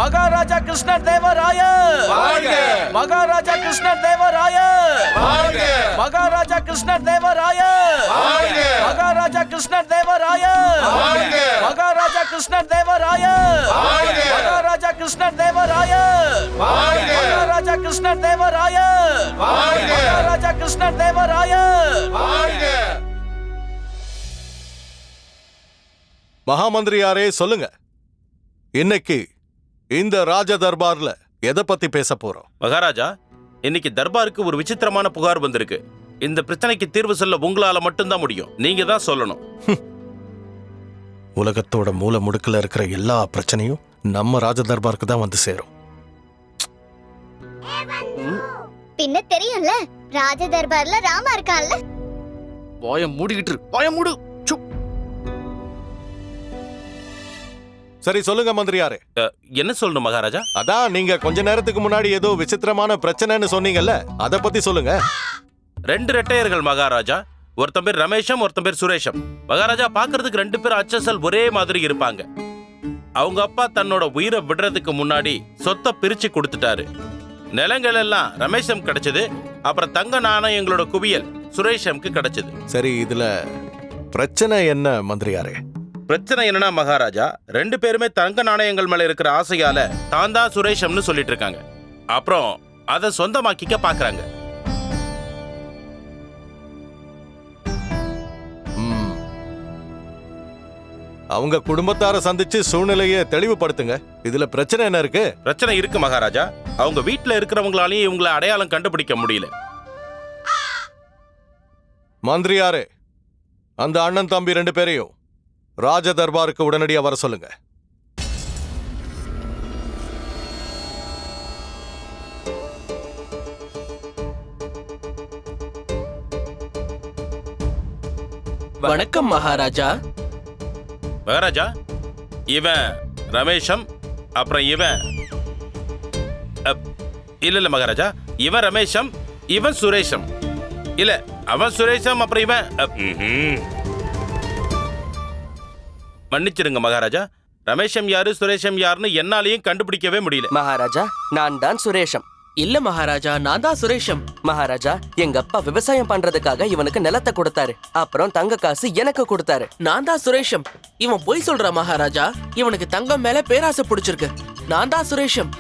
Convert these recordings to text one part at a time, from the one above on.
மகாராஜா கிருஷ்ணதேவராயர் வாழ்க! மகாராஜா கிருஷ்ணதேவராயர் வாழ்க! மகாராஜா கிருஷ்ணதேவராயர் வாழ்க! மகாராஜா கிருஷ்ணதேவராயர் வாழ்க! மகாராஜா கிருஷ்ணதேவராயர் வாழ்க! மகாராஜா கிருஷ்ணதேவராயர் வாழ்க! மகாராஜா கிருஷ்ணதேவராயர் வாழ்க! மகாராஜா கிருஷ்ணதேவராயர் வாழ்க! மகாமந்திரியாரே சொல்லுங்க, இன்னைக்கு இந்த ராஜ தர்பார்ல எதை பத்தி பேச போறோம்? மகாராஜா, இன்னைக்கு தர்பாருக்கு ஒரு விசித்திரமான புகார் வந்திருக்கு. இந்த பிரச்சனைக்கு தீர்வு சொல்ல உங்களால மட்டும்தான் முடியும். நீங்க தான் சொல்லணும். உலகத்தோட மூல முடுக்குல இருக்கிற எல்லா பிரச்சனையும் நம்ம ராஜ தர்பாருக்கு தான் வந்து சேரும். பின்ன தெரியும்ல, ராஜ தர்பார்ல ராமா இருக்கான்ல. வாய மூடிக்கிட்டு வாய மூடு. சரி சொல்லுங்க மந்திரியாரே. என்ன சொல்லணும் மகாராஜா? அதான் நீங்க கொஞ்ச நேரத்துக்கு முன்னாடி ஏதோ விசித்திரமான பிரச்சனைன்னு சொன்னீங்கல்ல, அத பத்தி சொல்லுங்க. 2 ரெட்டையர்கள் மகாராஜா. ஒருத்தன் பேர் ரமேஷம், ஒருத்தன் பேர் சுரேஷம். மகாராஜா, பாக்குறதுக்கு 2 பேரும் அச்சசல் ஒரே மாதிரி இருப்பாங்க. அவங்க அப்பா தன்னோட உயிரை விடுறதுக்கு முன்னாடி சொத்தை பிரிச்சு கொடுத்துட்டாரு. நிலங்கள் எல்லாம் ரமேஷம் கிடைச்சது. அப்புறம் தங்க நாணயங்களோட குவியல் சுரேஷம்க்கு கிடைச்சது. சரி, இதுல பிரச்சனை என்ன மந்திரியாரே? பிரச்சனை என்னன்னா மகாராஜா, 2 பேருமே தங்க நாணயங்கள் மேல இருக்கிற ஆசையால தான் தான் சுரேஷம்னு சொல்லிட்டு இருக்காங்க. அப்புறம் அதை சொந்தமாக்கிக்க பாக்குறாங்க. அவங்க குடும்பத்தார சந்திச்சு சூழ்நிலையை தெளிவுபடுத்துங்க. இதுல பிரச்சனை என்ன இருக்கு? பிரச்சனை இருக்கு மகாராஜா. அவங்க வீட்டுல இருக்கிறவங்களாலையும் இவங்களை அடையாளம் கண்டுபிடிக்க முடியல. மந்திரியாரே, அந்த அண்ணன் தம்பி 2 பேரையும் ராஜ தர்பாருக்கு உடனடியா வர சொல்லுங்க. வணக்கம் மகாராஜா. மகாராஜா, இவன் ரமேஷம், அப்புறம் இவன் இல்ல மகாராஜா, இவன் ரமேஷம், இவன் சுரேஷம். இல்ல, அவன் சுரேஷம், அப்புறம் இவன் மன்னிச்சிருங்க மகாராஜா. ரமேஷம் யாரு சுரேஷம் யாருன்னு என்னாலையும் கண்டுபிடிக்கவே முடியல. மகாராஜா, நான் தான் சுரேஷம். இல்ல மகாராஜா, நான் தான் சுரேஷம். மகாராஜா, எங்க அப்பா விவசாயம் பண்றதுக்காக இவனுக்கு நிலத்தை கொடுத்தாரு. அப்புறம் தங்க காசு எனக்கு கொடுத்தாரு. நான் தான் சுரேஷம். இவன் பொய் சொல்ற மகாராஜா. இவனுக்கு தங்கம் மேல பேராசை பிடிச்சிருக்கு. நான் தான் சுரேஷம்.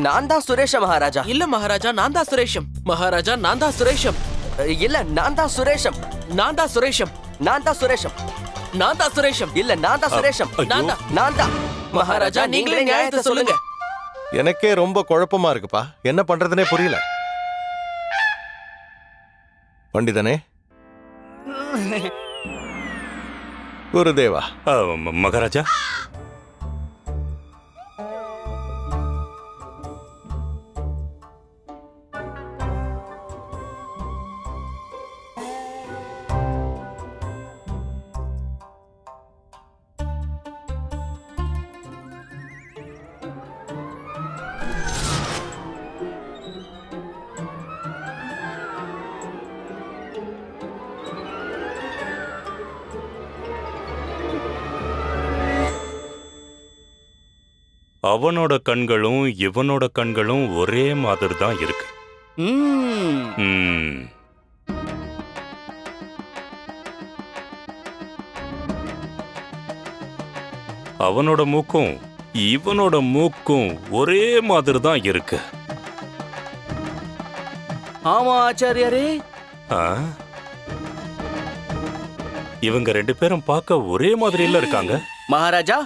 நான் தான் சுரேஷம் மகாராஜா. இல்ல மகாராஜா, நான் தான் சுரேஷம். மகாராஜா, நான் தான் சுரேஷம். இல்ல, நான் தான் சுரேஷம். நான் தான் சுரேஷம். நான் தான் சுரேஷம். நான் தான் சுரேஷம். இல்ல, நான் தான் சுரேஷம். நான் தான். மகாராஜா, நீங்களே நியாயத்தை சொல்லுங்க. எனக்கே ரொம்ப குழப்பமா இருக்குப்பா. என்ன பண்றதுனே புரியல. பண்டிதனே, குருதேவா. மகாராஜா, அவனோட கண்களும் இவனோட கண்களும் ஒரே மாதிரி தான் இருக்கு. அவனோட மூக்கும் இவனோட மூக்கும் ஒரே மாதிரி தான் இருக்கு. ஆமா ஆச்சாரியாரே. இவங்க 2 பேரும் பார்க்க ஒரே மாதிரில இருக்காங்க. மகாராஜா,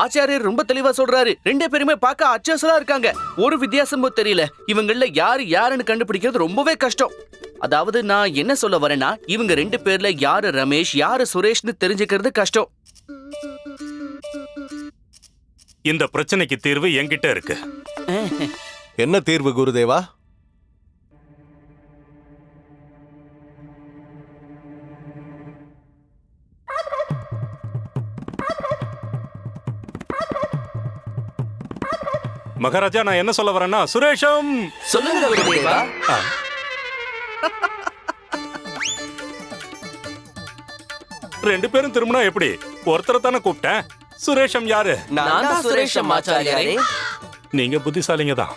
ஆச்சாரியர் ரொம்ப தெளிவா சொல்றாரு. 2 பேருமே பார்க்க அச்சசலா இருக்காங்க. ஒரு வித்தியாசமும் தெரியல. இவங்கள யாருன்னு கண்டுபிடிக்கிறது ரொம்பவே கஷ்டம். அதாவது நான் என்ன சொல்ல வரேன்னா, இவங்க 2 பேர்ல யாரு ரமேஷ் யாரு சுரேஷ்னு தெரிஞ்சுக்கிறது கஷ்டம். இந்த பிரச்சனைக்கு தீர்வு என்கிட்ட இருக்கு. என்ன தீர்வு குருதேவா? மகாராஜா, நான் என்ன சொல்ல வரேன்னா, சுரேஷம் சொல்லுங்க குருதேவா. ரெண்டு பேரும் திரும்பினா எப்படி? ஒருத்தரை தானே கூப்பிட்டேன். சுரேஷம் யாரு? நான் தான் சுரேஷம் ஆச்சாரியாரே. நீங்க புத்திசாலிங்க தான்.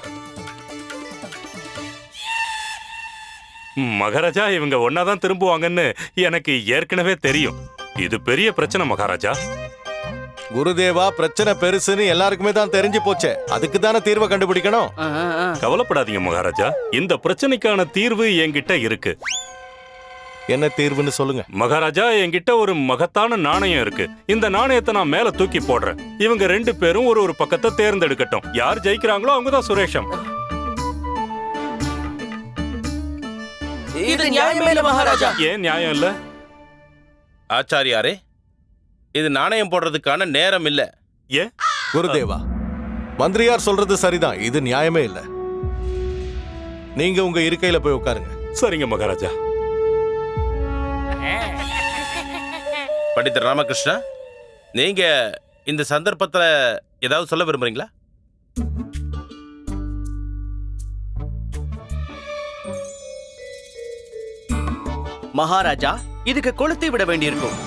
மகாராஜா, இவங்க ஒன்னாதான் திரும்புவாங்கன்னு எனக்கு ஏற்கனவே தெரியும். இது பெரிய பிரச்சனை மகாராஜா. குருதேவா, பிரச்சனை பெருசுன்னு எல்லாருக்குமே தான் தெரிஞ்சு போச்சே. அதுக்கு தானே தீர்வை கண்டுபிடிக்கணும். கவலைப்படாதீங்க மகாராஜா, இந்த பிரச்சனைக்கான தீர்வு என்கிட்ட இருக்கு. என்ன தீர்வுன்னு சொல்லுங்க. மகாராஜா, என்கிட்ட ஒரு மகத்தான நாணயம் இருக்கு. இந்த நாணயத்தை நான் மேல தூக்கி போடுறேன். இவங்க 2 பேரும் ஒரு பக்கத்தை தேர்ந்தெடுக்கட்டும். யார் ஜெயிக்கிறாங்களோ அவங்க தான் சுரேஷம். இது நியாயமே இல்ல மகாராஜா. ஏன் நியாயம் இல்ல? ஆச்சாரியாரே, இது நாணயம் போடுறதுக்கான நேரம் இல்ல. ஏன்? குருதேவா, மந்திரியார் சொல்றது சரிதான். இது நியாயமே இல்ல. நீங்க உங்க இருக்கையில போய் உட்காருங்க. சரிங்க மகாராஜா. பண்டிதர் ராமகிருஷ்ணா, நீங்க இந்த சந்தர்ப்பத்துல ஏதாவது சொல்ல விரும்புறீங்களா? மகாராஜா, இதுக்கு கொளுத்தி விட வேண்டியிருக்கும்.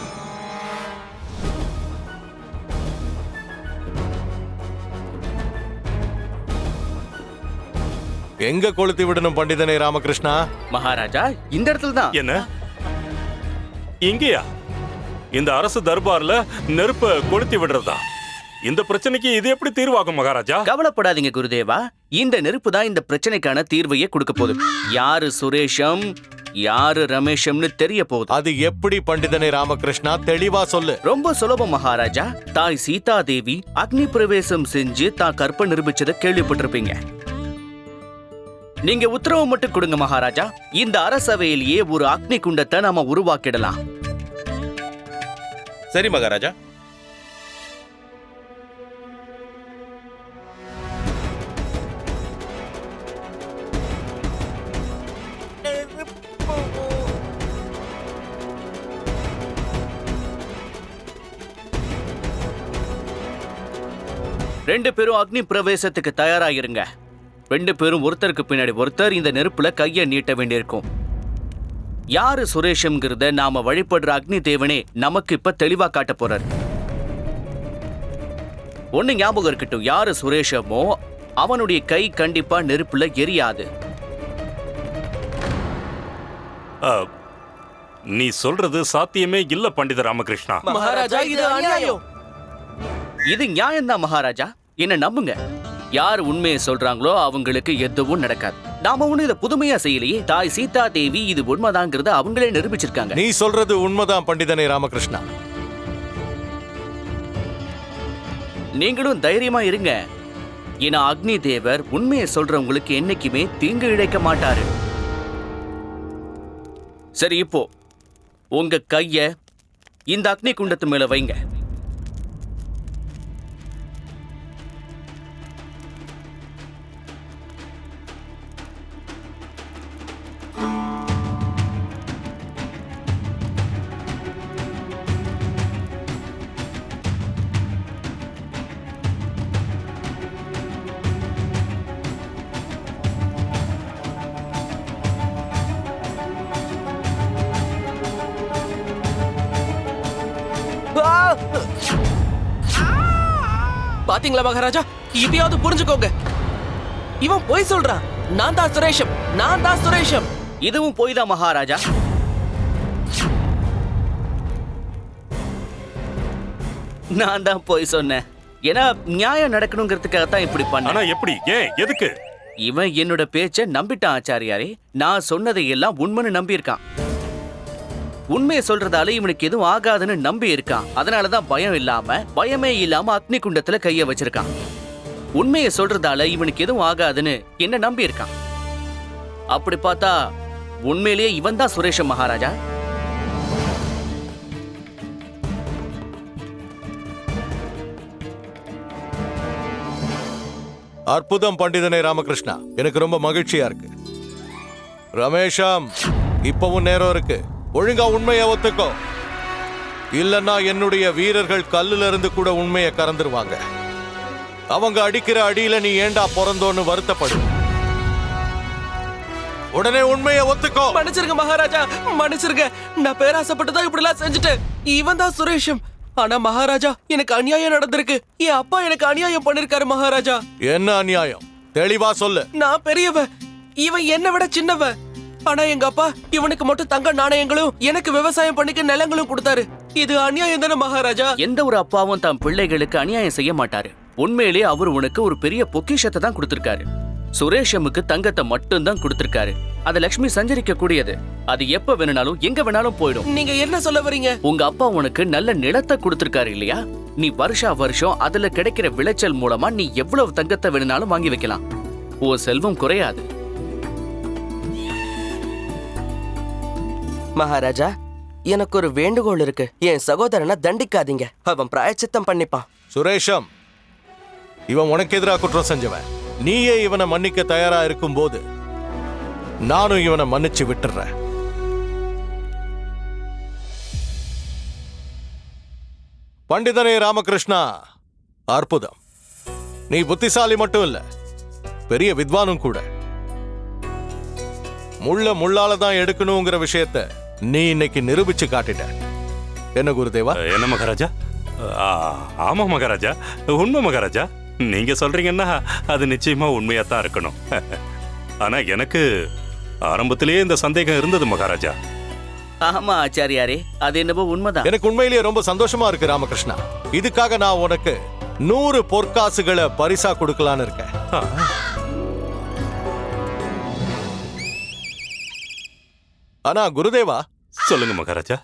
எங்க கொளுத்தி விடணும் பண்டிதனே ராமகிருஷ்ணா? மகாராஜா, இந்த இடத்துல தான். என்ன? இங்கேயா? இந்த அரசு தர்பார்ல நெருப்ப கொளுத்தி விடுறதா? இந்த பிரச்சனைக்கு இது எப்படி தீர்வாகும் மகாராஜா? கவலைப்படாதீங்க குருதேவா, இந்த நெருப்பு தான் இந்த பிரச்சனைக்கான தீர்வையே கொடுக்க போகுது. யாரு சுரேஷம் யாரு ரமேஷம்னு தெரிய போகுது. அது எப்படி பண்டிதனே ராமகிருஷ்ணா? தெளிவா சொல்லு. ரொம்ப சுலபம் மகாராஜா. தாய் சீதா தேவி அக்னி பிரவேசம் செஞ்சு தான் கற்ப நிரூபிச்சதை கேள்விப்பட்டிருப்பீங்க. நீங்க உத்தரவு மட்டும் கொடுங்க மகாராஜா. இந்த அரசவையிலேயே ஒரு அக்னி குண்டத்தை நாம உருவாக்கிடலாம். சரி மகாராஜா. ரெண்டு பேரும் அக்னி பிரவேசத்துக்கு தயாராயிருங்க. 2 பேரும் ஒருத்தருக்கு பின்னாடி ஒருத்தர் இந்த நெருப்புல கைய நீட்ட வேண்டியிருக்கும். யாரு சுரேஷம்ங்கிறத நாம வழிபடுற அக்னி தேவனே நமக்கு இப்ப தெளிவா காட்ட போறார். ஒண்ணு ஞாபகம் இருக்கட்டும், யாரு சுரேஷமோ அவனுடைய கை கண்டிப்பா நெருப்புல எரியாது. நீ சொல்றது சாத்தியமே இல்ல பண்டித ராமகிருஷ்ணா. மகாராஜா, இது அநியாயம். இது நியாயம்தான் மகாராஜா, என்ன நம்புங்க. யார் உண்மையை சொல்றாங்களோ அவங்களுக்கு எதுவும் நடக்காது. நாம ஒண்ணு இதை புதுமையா செய்யலையே. தாய் சீதா தேவி இது உண்மைதாங்கிறத அவங்களே நிரூபிச்சிருக்காங்க. நீ சொல்றது உண்மைதான் பண்டிதனே ராமகிருஷ்ணா. நீங்களும் தைரியமா இருங்க. ஏன்னா அக்னி தேவர் உண்மையை சொல்றவங்களுக்கு என்னைக்குமே தீங்கு இழைக்க மாட்டாரு. சரி, இப்போ உங்க கைய இந்த அக்னி குண்டத்து மேல வைங்க. பாத்தீங்களா மகாராஜா, இதையாவது புரிஞ்சுக்கோங்க. இவன் போய் சொல்றான். நான் தான் சுரேஷம், நான் தான் சுரேஷம். இதுவும் போய் தான் மகாராஜா. நான் தான் போய் சொன்னேன். ஏன்னா நியாயம் நடக்கணுங்கிறதுக்காக தான் இப்படி பண்ண. ஆனா எப்படி? ஏன்? எதுக்கு? இவன் என்னோட பேச்ச நம்பிட்டான் ஆச்சாரியாரே. நான் சொன்னதை எல்லாம் உண்மைன்னு நம்பி இருக்கான். உண்மையை சொல்றதால இவனுக்கு எதுவும் ஆகாதுன்னு நம்பி இருக்கான். அதனாலதான் பயமே இல்லாம அக்னி குண்டத்துல கைய வச்சிருக்கான். உண்மையை சொல்றதால இவனுக்கு எதுவும் ஆகாதுன்னு என்ன நம்பி இருக்கான். அப்படி பார்த்தா உண்மையிலேயே இவன் தான் சுரேஷ மகாராஜா. அற்புதம் பண்டிதனே ராமகிருஷ்ணா, எனக்கு ரொம்ப மகிழ்ச்சியா இருக்கு. ரமேஷம், இப்பவும் நேரம் இருக்கு. ஒழுங்கா உண்மையை ஒத்துக்கோ. இல்லன்னா என்னுடைய வீரர்கள் கல்லுல இருந்து கூட உண்மையை கறந்துருவாங்க. அவங்க அடிக்கிற அடியில நீ ஏண்டா பிறந்தோன்னு வருத்தப்படு. உடனே உண்மையை ஒத்துக்கோ. மன்னிச்சிருங்க மகாராஜா, மன்னிச்சிருங்க. நான் பேராசப்பட்டு தான் இப்படி எல்லாம் செஞ்சுட்டேன். இவன் தான் சுரேஷம். ஆனா மகாராஜா எனக்கு அநியாயம் நடந்திருக்கு. என் அப்பா எனக்கு அநியாயம் பண்ணிருக்காரு மகாராஜா. என்ன அநியாயம்? தெளிவா சொல்லு. நான் பெரியவ, இவன் என்னை விட சின்னவ. ஆனா எங்க அப்பா இவனுக்கு மட்டும் தங்க நாணயங்களும் எனக்கு விவசாயம் பண்ணிக்க நிலங்களும் கொடுத்தாரு. இது அநியாயம் தானே மகாராஜா? எந்த ஒரு அப்பாவும் தம் பிள்ளைகளுக்கு அநியாயம் செய்ய மாட்டாரு. உண்மையிலே அவர் உனக்கு ஒரு பெரிய பொக்கிஷத்தை தான் கொடுத்திருக்காரு. சுரேஷமுக்கு தங்கத்தை மட்டும் தான் கொடுத்திருக்காரு. அது லட்சுமி சஞ்சரிக்க கூடியது. அது எப்ப வேணும்னாலும் எங்க வேணாலும் போயிடும். நீங்க என்ன சொல்ல வரீங்க? உங்க அப்பா உனக்கு நல்ல நிலத்தை கொடுத்திருக்காரு இல்லையா? நீ வருஷா வருஷம் அதுல கிடைக்கிற விளைச்சல் மூலமா நீ எவ்வளவு தங்கத்தை வேணும்னாலும் வாங்கி வைக்கலாம். உன் செல்வம் குறையாது. மகாராஜா, எனக்கு ஒரு வேண்டுகோள் இருக்கு. என் சகோதரனை தண்டிக்காதீங்க. அவன் பிராயச்சித்தம் பண்ணிப்பான். சுரேஷம், இவன் உனக்கு எதிராக குற்றம் செஞ்சவன். நீயே இவனை மன்னிக்க தயாரா இருக்கும் போது நானும் இவனை மன்னிச்சு விட்டுறேன். பண்டிதனே ராமகிருஷ்ணா, அற்புதம். நீ புத்திசாலி மட்டும் இல்ல, பெரிய வித்வானும் கூட. முள்ள முள்ளால தான் எடுக்கணுங்கிற விஷயத்த நீ இன்னைக்கு நிரூபிச்சு காட்டிட்ட. என்ன குருதேவா? என்ன மகாராஜா? ஆமா மகாராஜா, உண்மை மகாராஜா. நீங்க சொல்றீங்கன்னா அது நிச்சயமா உண்மையா தான் இருக்கணும். ஆனா எனக்கு ஆரம்பத்திலேயே இந்த சந்தேகம் இருந்தது மகாராஜா. ஆமா ஆச்சாரியாரே, அது என்னவோ உண்மைதான். எனக்கு உண்மையிலேயே ரொம்ப சந்தோஷமா இருக்கு ராமகிருஷ்ணா. இதுக்காக நான் உனக்கு 100 பொற்காசுகளை பரிசா கொடுக்கலான்னு இருக்கேன். ஆனா குருதேவா, சொல்லுங்க மகாராஜா.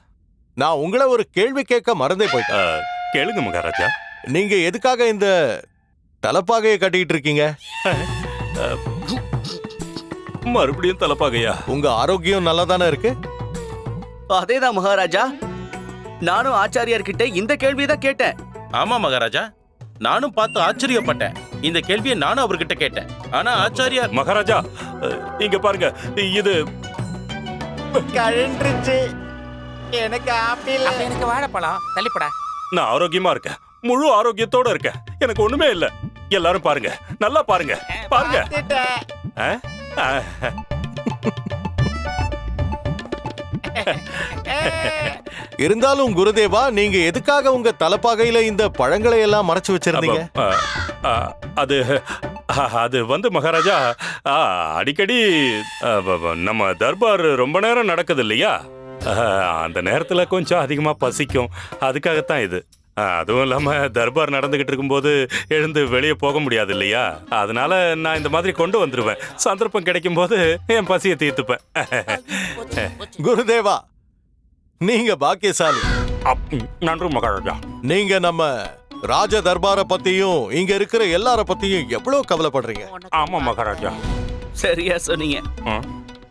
நான் உங்களை ஒரு கேள்வி கேட்க மறந்தே போயிட்டேன். கேளுங்க மகாராஜா. நீங்க எதுக்காக இந்த தலப்பாகையை கட்டிக்கிட்டு இருக்கீங்க? மறுபடியும் தலப்பாகையா? உங்க ஆரோக்கியம் நல்லா தானே இருக்கு? அதேதான் மகாராஜா, நானும் ஆச்சாரியார்கிட்ட இந்த கேள்விதான் கேட்டேன். ஆமா மகாராஜா, நானும் பார்த்து ஆச்சரியப்பட்டேன். இந்த கேள்வியை நானும் அவர்கிட்ட கேட்டேன். ஆனா ஆச்சாரியார் மகாராஜா, இங்க பாருங்க, இது கழன்றுச்சு. எனக்கு ஆப்பிள். எனக்கு வாழைப்பழம். தள்ளிப்படா. நான் ஆரோக்கியமா இருக்கேன், முழு ஆரோக்கியத்தோட இருக்கேன். எனக்கு ஒண்ணுமே இல்ல. எல்லாரும் பாருங்க, நல்லா பாருங்க, பாருங்க. இருந்தாலும் குருதேவா, நீங்க எதுக்காக உங்க தலப்பாகையில இந்த பழங்களை எல்லாம் மறைச்சு வச்சிருந்தீங்க? அது அது வந்து மகாராஜா, அடிக்கடி நம்ம தர்பார் ரொம்ப நேரம் நடக்குது இல்லையா? அந்த நேரத்துல கொஞ்சம் அதிகமா பசிக்கும். அதுக்காகத்தான் இது. அதுவும் இல்லாம தர்பார் நடந்துகிட்டு இருக்கும்போது எழுந்து வெளியே போக முடியாது இல்லையா? அதனால நான் இந்த மாதிரி கொண்டு வந்துருவேன். சந்தர்ப்பம் கிடைக்கும் போது என் பசியை தீர்த்துப்பேன். குருதேவா, நீங்க பாக்கியசாலி. நன்றி மகாராஜா. நீங்க நம்ம ராஜ தர்பார பத்தியும் இங்க இருக்கிற எல்லார பத்தியும் எவ்வளவு கவலைப்படுறீங்க. ஆமா மகாராஜா, சரியா சொன்னீங்க.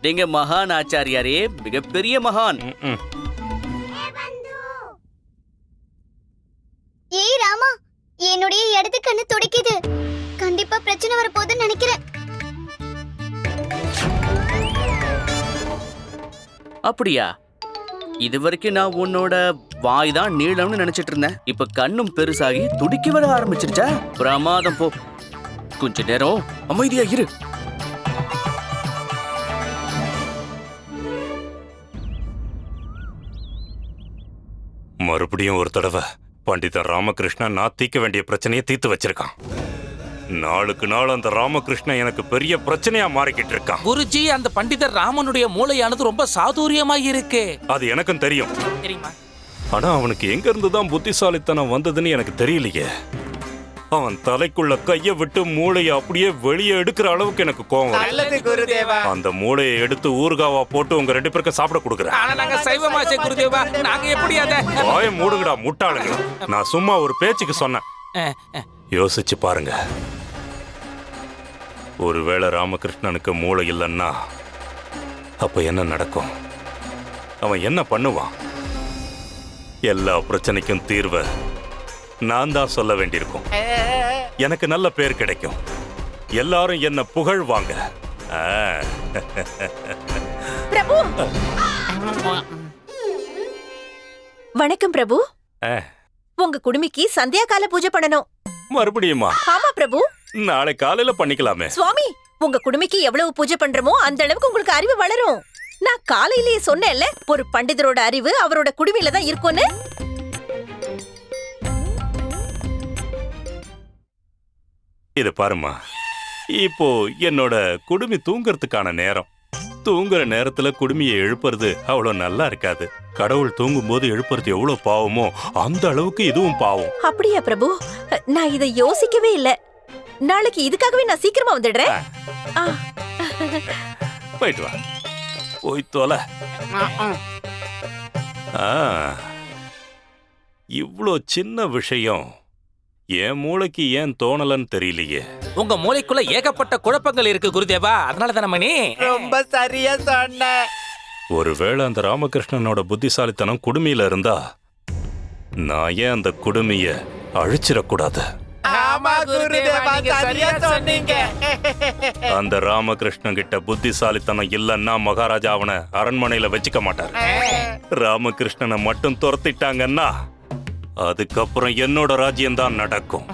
நீங்க மகான் ஆச்சாரியாரே, மிகப்பெரிய மகான். ஏய் ராமா, என்னுடைய இடது கண்ணு துடிக்குது. கண்டிப்பா பிரச்சனை வரப்போகுதுன்னு நினைக்கிறேன். அப்படியா? இதுவரைக்கும் நான் உன்னோட வாய் தான் நீளம்னு நினைச்சிட்டு இருந்தேன். இப்ப கண்ணும் பெருசாகி துடிக்க வர ஆரம்பிச்சிருச்சா? பிரமாதம் போ. கொஞ்ச நேரம் அமைதியா இரு. மறுபடியும் ஒரு தடவை பண்டிதன் ராமகிருஷ்ணன் நான் தீர்க்க வேண்டிய பிரச்சனையை தீர்த்து வச்சிருக்கான். நாளுக்கு நாள் அந்த ராமகிருஷ்ணன் எனக்கு பெரிய பிரச்சனையா மாறிக்கிட்டு இருக்கான். குருஜி, அந்த பண்டிதர் ராமனுடைய மூளையானது ரொம்ப சாதுரியமா இருக்கு. அது எனக்கும் தெரியும். தெரியுமா? ஆனா அவனுக்கு எங்க இருந்துதான் புத்திசாலித்தனம் வந்ததுன்னு எனக்கு தெரியலையே. அவன் தலைக்குள்ள கைய விட்டு மூளையை அப்படியே வெளியே எடுக்கிற அளவுக்கு எனக்கு கோவம் வருது. அந்த மூளையை எடுத்து ஊறுகாவா போட்டு உங்க 2 பேருக்கு சாப்பிட கொடுக்குறேன். ஆனா நாங்க சைவமாச்சே குருதேவா, நாங்க எப்படி அத? வாய மூடுங்கடா முட்டாளுங்க. நான் சும்மா ஒரு பேச்சுக்கு சொன்னேன். யோசிச்சு பாருங்க. ஒருவேளை ராமகிருஷ்ணனுக்கு மூளை இல்லைன்னா அப்ப என்ன நடக்கும்? அவன் என்ன பண்ணுவான்? எல்லா பிரச்சனைக்கும் தீர்வை நான் தான் சொல்ல வேண்டியிருக்கும். எனக்கு நல்ல பேர் கிடைக்கும். எல்லாரும் என்ன புகழ்வாங்க. பிரபு, வணக்கம் பிரபு. உங்க குடுமிக்கு சந்தியா கால பூஜை பண்ணணும். மறுபடியுமா? ஆமா பிரபு, நாளை காலையில பண்ணிக்கலாமே. சுவாமி, உங்க குடுமிக்கு எவ்வளவு பூஜை பண்றமோ அந்த அளவுக்கு உங்களுக்கு அறிவு வளரும். நான் காலையிலேயே சொன்னேன்ல, ஒரு பண்டிதரோட அறிவு அவரோட குடுமியில தான் இருக்கும்னு. இது பாருமா, இப்போ என்னோட குடுமி தூங்குறதுக்கான நேரம். தூங்குற நேரத்துல குடுமியை எழுப்புறது அவ்வளவு நல்லா இருக்காது. கடவுள் தூங்கும்போது எழுப்புறது எவ்வளவு பாவமோ அந்த அளவுக்கு இதுவும் பாவம். அப்படியா பிரபு? நான் இதை யோசிக்கவே இல்ல. நாளைக்கு இதுக்காகவே நான் சீக்கிரமா வந்துடுறேன். ஆ. போயிட்டு வா, போய் தொலை. இவ்ளோ சின்ன விஷயம் என் மூளைக்கு ஏன் தோணலன்னு தெரியலையே. உங்க மூளைக்குள்ள ஏகப்பட்ட குழப்பங்கள் இருக்கு குருதேவா, அதனால தானே மணி. ரொம்ப சரியா சொன்ன. ஒருவேளை அந்த ராமகிருஷ்ணனோட புத்திசாலித்தனம் குடுமியில இருந்தா நான் ஏன் அந்த குடுமிய அழிச்சிடக்கூடாது? ஆமா குருதேவா, சரியா சொன்னீங்க. அந்த ராமகிருஷ்ணன் கிட்ட புத்திசாலித்தனம் இல்லன்னா மகாராஜா அவனை அரண்மனையில வச்சுக்க மாட்டார். ராமகிருஷ்ணனை மட்டும் துரத்திட்டாங்கன்னா அதுக்கப்புறம் என்னோட ராஜ்யம் தான் நடக்கும்.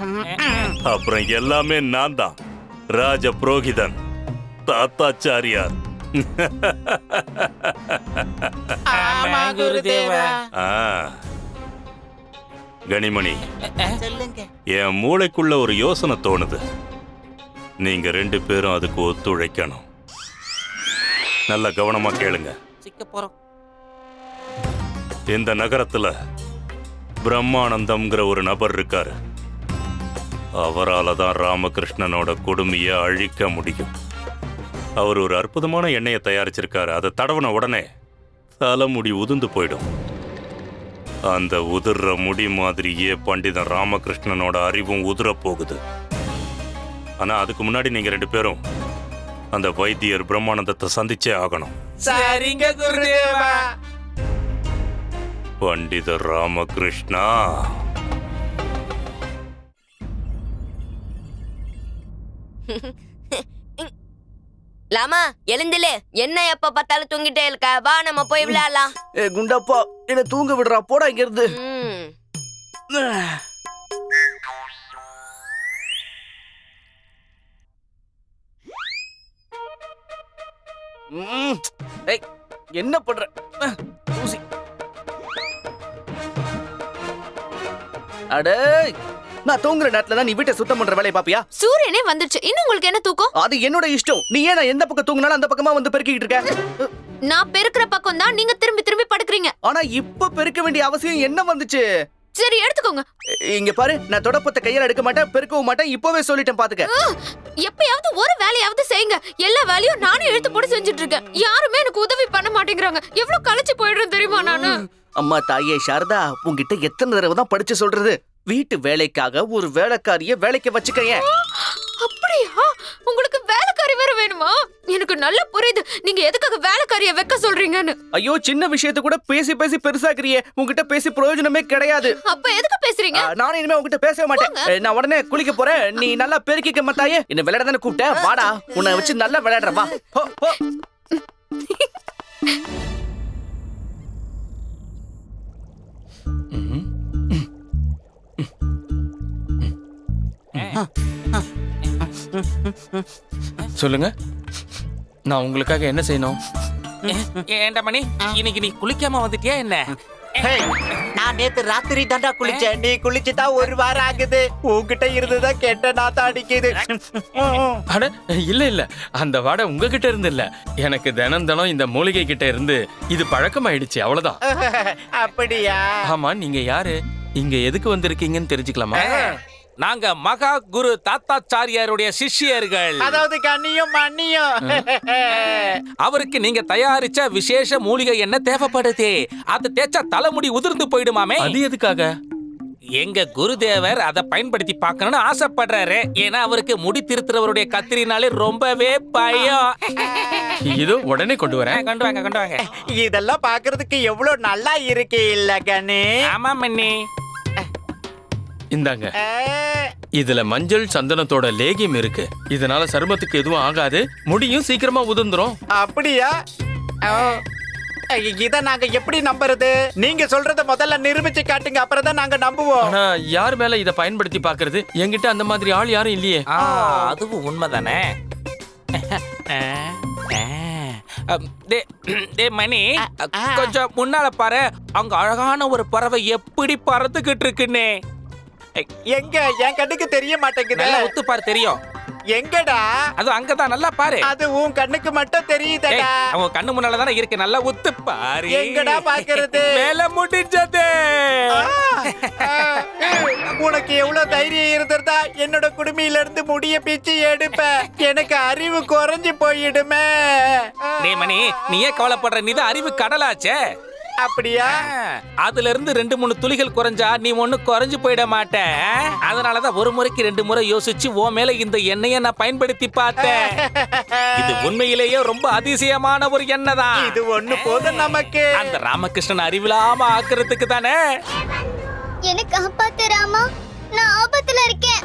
அப்புறம் எல்லாமே நான் தான், ராஜ புரோகிதன், தாத்தாச்சாரியார். ஆமா குருதேவா. கனிமணி, சொல்லுங்க. என் மூளைக்குள்ள ஒரு யோசனை தோணுது. நீங்க 2 பேரும் அதுக்கு ஒத்துழைக்கணும். நல்ல கவனமா கேளுங்க. சிக்க போறோம். இந்த நகரத்துல பிரம்மானந்தம்ங்கிற ஒரு நபர் இருக்காரு. அவரால தான் ராமகிருஷ்ணனோட கொடுமையை அழிக்க முடியும். அவர் ஒரு அற்புதமான எண்ணெயை தயாரிச்சிருக்காரு. அதை தடவன உடனே தலைமுடி உதிர்ந்து போயிடும். அந்த உதிர்ற முடி மாதிரியே பண்டிதன் ராமகிருஷ்ணனோட அறிவும் உதிர போகுது. ஆனா அதுக்கு முன்னாடி நீங்க 2 பேரும் அந்த வைத்தியர் பிரம்மானந்தத்தை சந்திச்சே ஆகணும். சரிங்க குருதேவா. பண்டிதர் ராமகிருஷ்ணா, லாமா எழுந்திலே. என்ன எப்ப பார்த்தாலும் தூங்கிட்டே இருக்க? வா நம்ம போய் விளையாடலாம். குண்டப்பா என்ன தூங்க விடுறா, போடா இங்க இருந்து. என்ன பண்ற? ஊசி. அடே, நான் தூங்குற நேரத்துல தான் நீ வீட்டை சுத்தம் பண்ற வேலையை பாப்பியா? சூரியனே வந்துருச்சு, இன்னும் உங்களுக்கு என்ன தூக்கம்? அது என்னோட இஷ்டம். நீ ஏன் நான் எந்த பக்கம் தூங்கினாலும் அந்த பக்கமா வந்து பெருக்கிட்டு இருக்க? நான் பெருக்கிற பக்கம் தான் நீங்க திரும்பி திரும்பி படுக்கிறீங்க. ஆனா இப்ப பெருக்க வேண்டிய அவசியம் என்ன வந்துச்சு? சரி எடுத்துக்கோங்க. இங்க பாரு, நான் தொடப்பத்தை கையால எடுக்க மாட்டேன், பெருக்கவும் மாட்டேன். இப்பவே சொல்லிட்டேன் பாத்துக்க. எப்பயாவது ஒரு வேலையாவது செய்யுங்க. எல்லா வேலையும் நானே இழுத்து போட்டு செஞ்சுட்டு இருக்கேன். யாருமே எனக்கு உதவி பண்ண மாட்டேங்கிறாங்க. எவ்வளவு களைச்சு போயிடுறேன் தெரியுமா நானு? அம்மா தாயே சாரதா, உங்ககிட்ட எத்தனை தடவை தான் படிச்சு சொல்றது? வீட்டு வேலைக்காக ஒரு வேலைக்காரிய வேலைக்கு வச்சுக்கேன். அப்படியா? உங்களுக்கு வேலைக்காரி வேற வேணுமா? எனக்கு நல்லா புரியுது நீங்க எதுக்காக வேலைக்காரிய வைக்க சொல்றீங்கன்னு. ஐயோ, சின்ன விஷயத்தை கூட பேசி பேசி பெருசாக்குறியே. உங்ககிட்ட பேசி பிரயோஜனமே கிடையாது. அப்ப எதுக்கு பேசுறீங்க? நானும் இனிமே உங்ககிட்ட பேசவே மாட்டேன். நான் உடனே குளிக்க போறேன். நீ நல்லா பெருக்கிக்க மாத்தாயே. என்ன விளையாட தானே கூப்பிட்ட? வாடா, உன்னை வச்சு நல்லா விளையாடுற. வா. சொல்லுங்க, நான் உங்களுக்காக என்ன செய்யணும்? ஏண்டா மணி, இன்னைக்கு நீ குளிக்காம வந்துட்டியா என்ன? நான் நேத்து ராத்திரி தாண்டா குளிச்சேன். நீ குளிச்சுதான் 1 வாரம் ஆகுது. உங்ககிட்ட இருந்துதான் கெட்ட நாத்தம் அடிக்குது. அட இல்ல இல்ல, அந்த வாடை உங்ககிட்ட இருந்து இல்ல, எனக்கு தினம் தினம் இந்த மூலிகை கிட்ட இருந்து இது பழக்கமாயிடுச்சு, அவ்வளவுதான். அப்படியா? ஆமா, நீங்க யாரு, இங்க எதுக்கு வந்திருக்கீங்கன்னு தெரிஞ்சுக்கலாமா? நாங்க மகா குரு தாத்தாச்சாரியாருடைய சிஷ்யர்கள். அதாவது கண்ணியும் மண்ணியும். அவருக்கு நீங்க தயாரிச்ச விசேஷ மூலிகை என்ன தேவைப்படுது. அதை தேய்ச்சா தலைமுடி உதிர்ந்து போயிடுமாமே. அது எதுக்காக? எங்க குருதேவர் அதை பயன்படுத்தி பார்க்கணும்னு ஆசைப்படுறாரு. ஏன்னா அவருக்கு முடி திருத்துறவருடைய கத்திரினாலே ரொம்பவே பயம். இதோ உடனே கொண்டு வரேன். கொண்டு வாங்க, கொண்டு வாங்க. இதெல்லாம் பாக்குறதுக்கு எவ்வளவு நல்லா இருக்கு இல்ல கண்ணு? ஆமா மண்ணி. இந்தாங்க, இதுல மஞ்சள் சந்தனத்தோட லேகியம் இருக்கு. இதனால சருமத்துக்கு எதுவும் ஆகாது, முடியும் சீக்கிரமா உதிர்ந்துரும். அப்படியா? இத நாங்க எப்படி நம்புறது? நீங்க சொல்றத முதல்ல நிரூபிச்சு காட்டுங்க, அப்புறம் தான் நாங்க நம்புவோம். ஆனா யார் மேல இத பயன்படுத்தி பாக்குறது? என்கிட்ட அந்த மாதிரி ஆள் யாரும் இல்லையே. அதுவும் உண்மைதானே. மணி, கொஞ்சம் முன்னால பாரு, அங்க அழகான ஒரு பறவை எப்படி பறந்துகிட்டு இருக்குன்னு. எங்க என் கண்ணுக்கு தெரிய மாட்டேங்குது. நல்லா ஒத்து பாரு தெரியும். எங்கடா? அது அங்கதான் நல்லா பாரு. அது உன் கண்ணுக்கு மட்டும் தெரியுதடா. அவன் கண்ணு முன்னால தானே இருக்கு, நல்லா ஒத்து பாரு. எங்கடா பாக்குறது? வேலை முடிஞ்சது. உனக்கு எவ்வளவு தைரியம் இருந்திருந்தா என்னோட குடுமையில இருந்து முடிய பிச்சு எடுப்ப. எனக்கு அறிவு குறைஞ்சு போயிடுமே. டேய் மணி, நீ ஏன் கவலைப்படுற? நீதான் அறிவு கடலாச்சே. அப்படியா? அதுல இருந்து 2-3 துளிகள் குறைஞ்சா நீ ஒண்ணு குறைஞ்சு போயிட மாட்ட. அதனாலதான் ஒரு முறைக்கு 2 முறை யோசிச்சு உன் மேல இந்த எண்ணெயை நான் பயன்படுத்தி பார்த்தேன். இது உண்மையிலேயே ரொம்ப அதிசயமான ஒரு எண்ணெய் தான். இது ஒண்ணு போதும் நமக்கு. அந்த ராமகிருஷ்ணன் அறிவில்லாம ஆக்குறதுக்கு தானே. எனக்கு காப்பாத்து ராமா, நான் ஆபத்துல இருக்கேன்.